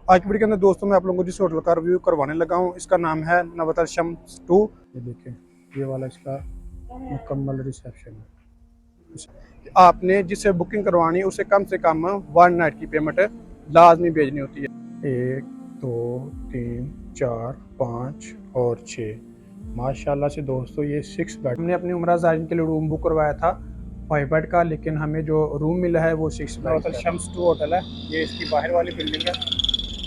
आज की वीडियो के अंदर दोस्तों मैं आप लोगों को जिस होटल का रिव्यू करवाने लगा हूँ इसका नाम है नवतल शम्स 2। ये देखिए, ये वाला इसका मुकम्मल रिसेप्शन है। आपने जिससे बुकिंग करवानी है उसे कम से कम 1 नाइट की पेमेंट लाजमी भेजनी होती है। 1 2 3 4 5 और 6, माशाल्लाह से दोस्तों ये 6 बेड। हमने अपनी उम्रा ज़ायरीन के लिए रूम बुक करवाया था 5 बेड का, लेकिन हमें जो रूम मिला है वो 6 बेड। नवतल शम्स 2 होटल है, ये इसकी बाहर वाली बिल्डिंग है,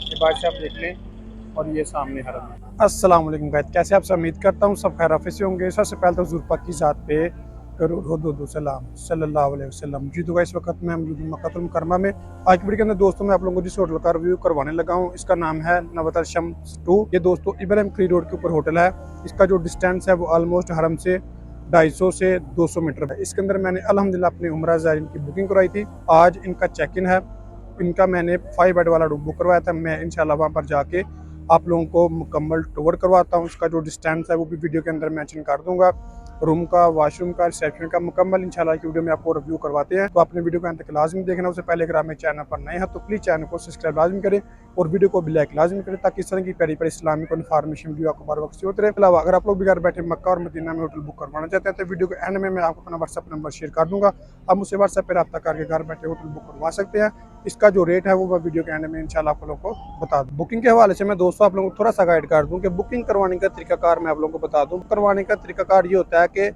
ये बाहर से आप देख लें, और ये सामने हरम है। अस्सलाम वालेकुम गाइस, कैसे आप सब? उम्मीद करता हूँ सब खैर आफियत से होंगे। सबसे पहले तो हुज़ूर पाक की ज़ात पे करोड़ों सलाम सल्लल्लाहु अलैहि वसल्लम। जी तो गाइस, इस वक्त मैं मौजूद हूं मक्का मुकर्रमा में। आज की वीडियो के अंदर दोस्तों मैं आप लोगों को जिस होटल का रिव्यू करवाने लगा हूँ इसका नाम है नवतल शम्स 2। ये दोस्तों इब्राहिम क्री रोड के ऊपर होटल है। इसका जो डिस्टेंस है वो ऑलमोस्ट हरम से 250 से 200 मीटर है। इसके अंदर मैंने अल्हम्दुलिल्लाह अपनी उम्रा ज़ायरीन की बुकिंग करवाई थी। आज इनका चेक इन है। इनका मैंने 5 बेड वाला रूम बुक करवाया था। मैं इंशाल्लाह वहाँ पर जाके आप लोगों को मुकम्मल टूर करवाता हूँ। इसका जो डिस्टेंस है वो भी वीडियो के अंदर मेंशन कर दूंगा। रूम का, वॉशरूम का, रिसेप्शन का मुकम्मल इंशाल्लाह की वीडियो में आपको रिव्यू करवाते हैं। तो आपने वीडियो को अंत तक लाजमी देखना। उससे पहले अगर आप मेरे चैनल पर नए हैं तो प्लीज़ चैनल को सब्सक्राइब लाजमी करें और वीडियो को भी लाइक लाजमी करें, ताकि इस तरह की प्यारी प्यारी इस्लामिक और इन्फॉर्मेशन वीडियो आपको बार वक्त से होते रहे। अलावा अगर आप लोग भी घर बैठे मक्का और मदीना में होटल बुक करवाना चाहते हैं तो वीडियो के एंड में मैं आपको अपना व्हाट्सअप नंबर शेयर कर दूंगा। आप मुझसे व्हाट्सएप पर रब्ता करके घर बैठे होटल बुक करवा सकते हैं। इसका जो रेट है वो मैं वीडियो के एंड में इंशाल्लाह आप लोगों को बता दूं। बुकिंग के हवाले से मैं दोस्तों आप लोगों को थोड़ा सा गाइड कर दूं कि बुकिंग करवाने का तरीकाकार मैं आप लोगों को बता दूं। करवाने का तरीकाकार ये होता है कि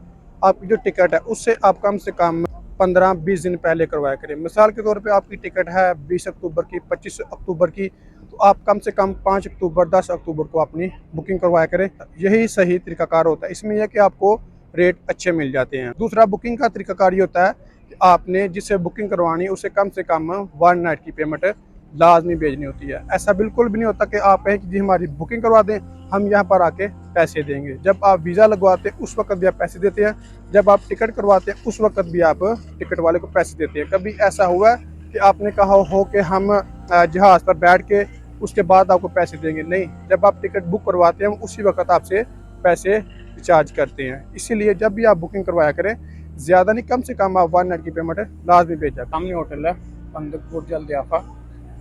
आपकी जो टिकट है उससे आप कम से कम 15-20 दिन पहले करवाया करें। मिसाल के तौर पे आपकी टिकट है 20 अक्टूबर की, 25 अक्टूबर की, तो आप कम से कम 5 अक्टूबर 10 अक्टूबर को अपनी बुकिंग करवाया करें। यही सही तरीकाकार होता है। इसमें यह कि आपको रेट अच्छे मिल जाते हैं। दूसरा बुकिंग का तरीकाकार ये होता है कि आपने जिससे बुकिंग करवानी है उसे कम से कम 1 नाइट की पेमेंट लाजमी भेजनी होती है। ऐसा बिल्कुल भी नहीं होता कि आप कहें कि जी हमारी बुकिंग करवा दें, हम यहाँ पर आके पैसे देंगे। जब आप वीज़ा लगवाते हैं उस वक्त भी आप पैसे देते हैं, जब आप टिकट करवाते हैं उस वक्त भी आप टिकट वाले को पैसे देते हैं। कभी ऐसा हुआ है कि आपने कहा हो कि हम जहाज़ पर बैठ के उसके बाद आपको पैसे देंगे? नहीं, जब आप टिकट बुक करवाते हैं उसी वक्त आपसे पैसे चार्ज करते हैं। इसीलिए जब भी आप बुकिंग करवाया करें, ज़्यादा नहीं, कम से कम आप 1 नाइट की पेमेंट लाजमी भेजा। सामने होटल है बंदक बुर्ज अल दियाफा,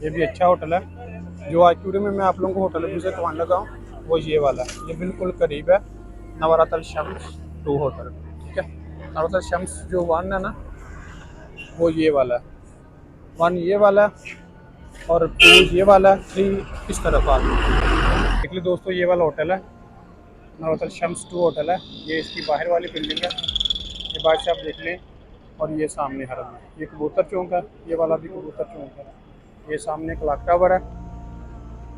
ये भी अच्छा होटल है। जो आज की वीडियो में मैं आप लोगों को होटल विजिट करवाने लगा हूँ वो ये वाला है। ये बिल्कुल करीब है नवतल शम्स 2 होटल, ठीक है। नवतल शम्स जो 1 है ना, वो ये वाला है। 1 ये वाला है और 2 ये वाला है, 3 इस तरफ आ गई। देख लो दोस्तों, ये वाला होटल है नवतल शम्स 2 होटल है। ये इसकी बाहर वाली बिल्डिंग है, ये बाहर से आप देख लें, और ये सामने हरम है। ये कबूतर चौक है, ये वाला भी कबूतर चौक है। ये सामने क्लॉक टावर है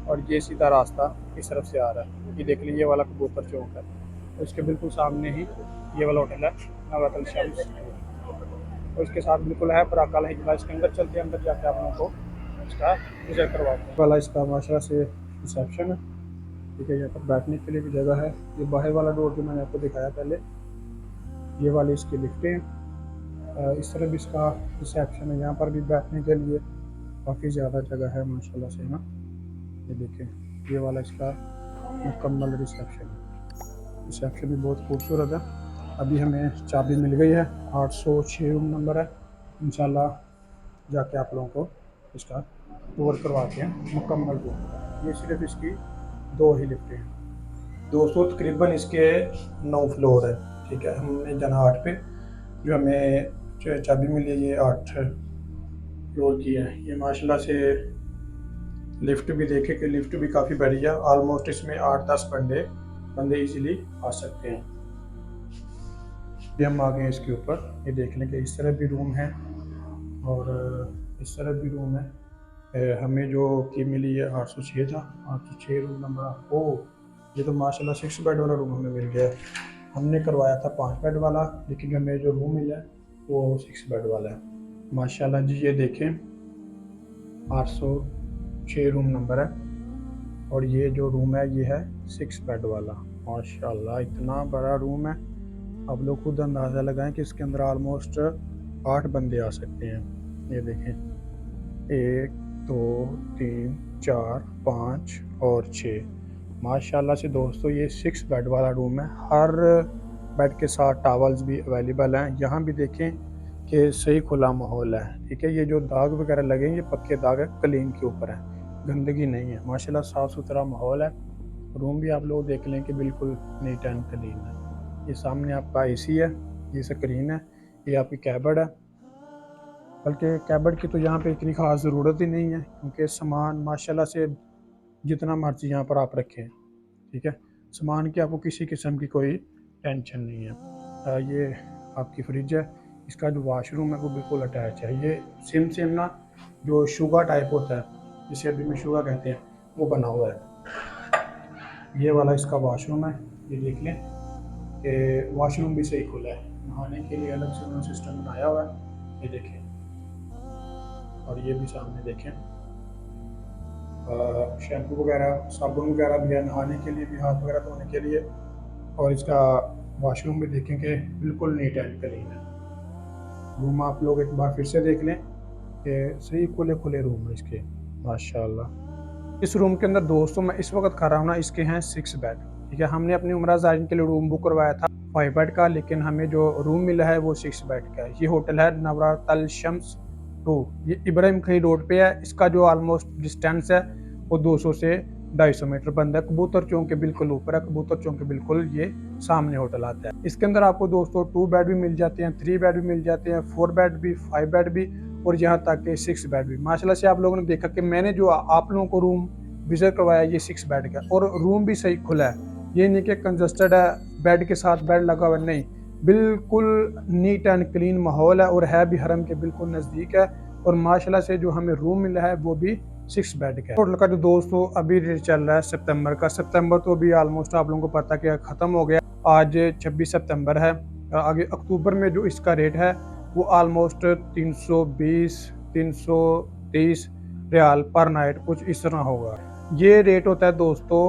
और ये सीधा रास्ता इस तरफ से आ रहा है। ये देख लीजिए, ये वाला कबूतर चौक है, तो इसके बिल्कुल सामने ही ये वाला होटल है नवतल शम्स। और इसके साथ बिल्कुल है पराकाल हिजला। इसके अंदर चलते हैं, अंदर जाके आप लोगों को इसका विजिट करवाते हैं। वाला इसका माशा से रिसेप्शन है, ठीक है। यहाँ पर बैठने के लिए भी जगह है। ये बाहर वाला डोर जो मैंने आपको दिखाया पहले, ये वाली इसकी लिफ्टें हैं। इस तरह भी इसका रिसेप्शन है। यहाँ पर भी बैठने के लिए काफ़ी ज़्यादा जगह है माशाल्लाह से ना। ये देखें, ये वाला इसका मुकम्मल रिसेप्शन है। रिसेप्शन भी बहुत खूबसूरत है। अभी हमें चाबी मिल गई है, 806 रूम नंबर है। इंशाल्लाह जाके आप लोगों को इसका टूर करवाते हैं मुकम्मल रूम। ये सिर्फ इसकी 2 ही लिफ्टें हैं दोस्तों। तकरीबन इसके 9 फ्लोर है, ठीक है। हमने जाना 8 पे, जो हमें चाबी मिली है ये 8 फ्लोर की है। ये माशाल्लाह से लिफ्ट भी देखे कि लिफ्ट भी काफ़ी बड़ी है। ऑलमोस्ट इसमें 8-10 बंदे इजीली आ सकते हैं। ये हम आ गए इसके ऊपर, ये देख लें कि इस तरह भी रूम है और इस तरह भी रूम है। हमें जो की मिली है 806 था, 806 रूम नंबर। ओ, ये तो माशाल्लाह 6 बेड वाला रूम हमें मिल गया है। हमने करवाया था 5 बेड वाला, लेकिन हमें जो रूम मिला है वो 6 बेड वाला है माशाल्लाह जी। ये देखें, 806 रूम नंबर है और ये जो रूम है ये है 6 बेड वाला। माशाल्लाह इतना बड़ा रूम है, आप लोग खुद अंदाज़ा लगाएं कि इसके अंदर ऑलमोस्ट 8 बंदे आ सकते हैं। ये देखें, 1 2 3 4 5 और 6, माशाल्लाह से दोस्तों ये 6 बेड वाला रूम है। हर बेड के साथ टावल्स भी अवेलेबल हैं। यहाँ भी देखें कि सही खुला माहौल है, ठीक है। ये जो दाग वगैरह लगे हैं ये पक्के दाग है, क्लीन के ऊपर है। गंदगी नहीं है, माशाल्लाह साफ़ सुथरा माहौल है। रूम भी आप लोग देख लें कि बिल्कुल नीट एंड क्लीन है। ये सामने आपका एसी है, ये स्क्रीन है, ये आपकी कैबर्ड है। बल्कि कैबर्ड की तो यहाँ पे इतनी ख़ास ज़रूरत ही नहीं है, क्योंकि सामान माशाल्लाह से जितना मर्जी यहाँ पर आप रखें, ठीक है। सामान की आपको किसी किस्म की कोई टेंशन नहीं है। ये आपकी फ्रिज है, इसका जो वाशरूम है वो बिल्कुल अटैच है। ये सेम ना जो शुगर टाइप होता है, जिसे अभी में शुगर कहते हैं, वो बना हुआ है। ये वाला इसका वाशरूम है, ये देख लें कि वॉशरूम भी सही खुला है। नहाने के लिए अलग से उन्होंने सिस्टम बनाया हुआ है, ये देखें। और ये भी सामने देखें, शैम्पू वगैरह साबुन वगैरह भी है, नहाने के लिए भी, हाथ वगैरह धोने के लिए। और इसका वॉशरूम भी देखें कि बिल्कुल नीट एंड क्लीन है। रूम आप लोग एक बार फिर से देख लें कि सही खुले खुले रूम है इसके, माशाल्लाह। इस रूम के अंदर दोस्तों मैं इस वक्त खा रहा हूँ ना, इसके हैं 6 बेड, ठीक है। हमने अपनी उम्रा ज़ायरीन के लिए रूम बुक करवाया था 5 बेड का, लेकिन हमें जो रूम मिला है वो 6 बेड का है। ये होटल है नवरातल शम्स 2, ये इब्राहिम खली रोड पे है। इसका जो ऑलमोस्ट डिस्टेंस है वो 200 से 250 मीटर बंद है। कबूतर चौक के बिल्कुल ऊपर है, कबूतर चौक के बिल्कुल ये सामने होटल आता है। इसके अंदर आपको दोस्तों 2 बेड भी मिल जाते हैं, 3 बेड भी मिल जाते हैं, 4 बेड भी, 5 बेड भी, और यहाँ तक कि 6 बेड भी। माशाल्लाह से आप लोगों ने देखा कि मैंने जो आप लोगों को रूम विजिट करवाया ये 6 बेड का, और रूम भी सही खुला है। ये नहीं कि कंजस्टेड है, बेड के साथ बेड लगा हुआ, नहीं, बिल्कुल नीट एंड क्लीन माहौल है, और है भी हरम के बिल्कुल नज़दीक है। और माशाल्लाह से जो हमें रूम मिला है वो भी 6 बेड का है। होटल का जो दोस्तों अभी रेट चल रहा है सितंबर का, सितंबर तो अभी ऑलमोस्ट आप लोगों को पता कि ख़त्म हो गया। आज 26 सितंबर है। आगे अक्टूबर में जो इसका रेट है वो ऑलमोस्ट 320 330 रियाल पर नाइट कुछ इस तरह होगा। ये रेट होता है दोस्तों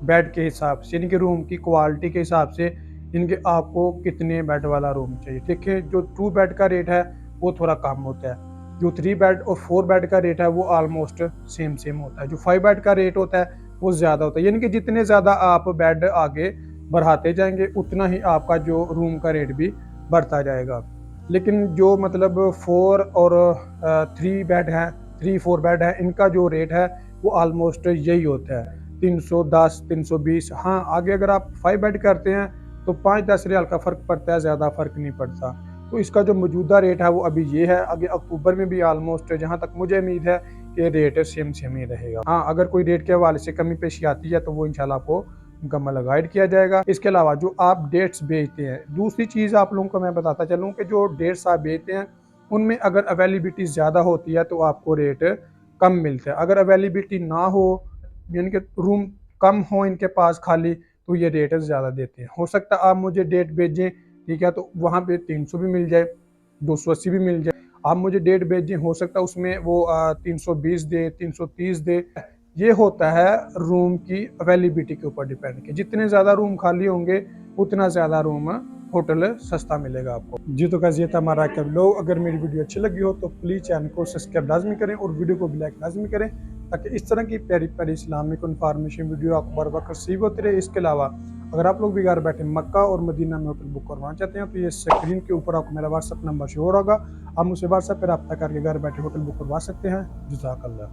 बेड के हिसाब से, इनके रूम की क्वालिटी के हिसाब से, इनके आपको कितने बेड वाला रूम चाहिए। देखिए जो 2 बेड का रेट है वो थोड़ा कम होता है, जो 3 बेड और 4 बेड का रेट है वो ऑलमोस्ट सेम होता है, जो 5 बेड का रेट होता है वो ज़्यादा होता है। यानी कि जितने ज़्यादा आप बेड आगे बढ़ाते जाएंगे उतना ही आपका जो रूम का रेट भी बढ़ता जाएगा। लेकिन जो मतलब 4 और 3 बेड है, 3-4 बेड है, इनका जो रेट है वो ऑलमोस्ट यही होता है, 310 320। हाँ, आगे अगर आप 5 बेड करते हैं तो 5-10 रियाल का फ़र्क पड़ता है, ज़्यादा फ़र्क नहीं पड़ता। तो इसका जो मौजूदा रेट है वो अभी ये है। आगे अक्टूबर में भी ऑलमोस्ट जहाँ तक मुझे उम्मीद है कि रेट सेम ही रहेगा। हाँ, अगर कोई रेट के हवाले से कमी पेशी आती है तो वो इंशाल्लाह आपको मुकम्मल गाइड किया जाएगा। इसके अलावा जो आप डेट्स बेचते हैं, दूसरी चीज़ आप लोगों को मैं बताता चलूँ कि जो डेट्स आप बेचते हैं उनमें अगर अवेलेबिलिटी ज़्यादा होती है तो आपको रेट कम मिलता है। अगर अवेलेबिलिटी ना हो, यानी कि रूम कम हो इनके पास खाली, तो ये रेट ज़्यादा देते हैं। हो सकता है आप मुझे डेट भेजें, ठीक है, तो वहाँ पे 300 भी मिल जाए, 280 भी मिल जाए। आप मुझे डेट भेजें, हो सकता है उसमें वो 320 दे, 330 दे। ये होता है रूम की अवेलेबिलिटी के ऊपर डिपेंड कि जितने ज़्यादा रूम खाली होंगे उतना ज़्यादा रूम होटल सस्ता मिलेगा आपको। जी तो गाइस ये था हमारा कब लोग। अगर मेरी वीडियो अच्छी लगी हो तो प्लीज़ चैनल को सब्सक्राइब लाजमी करें और वीडियो को भी लाइक लाजमी करें, ताकि इस तरह की प्यारी प्यारी इस्लामिक इन्फॉर्मेशन वीडियो आपको बर वक्त रिसीव होती रहे। इसके अलावा अगर आप लोग भी घर बैठे मक्का और मदीना में होटल बुक करवाना चाहते हैं तो ये स्क्रीन के ऊपर आपको मेरा व्हाट्सअप नंबर शो होगा, आप मुझसे व्हाट्सएप पर रब्ता करके घर बैठे होटल बुक करवा सकते हैं। जज़ाकल्लाह।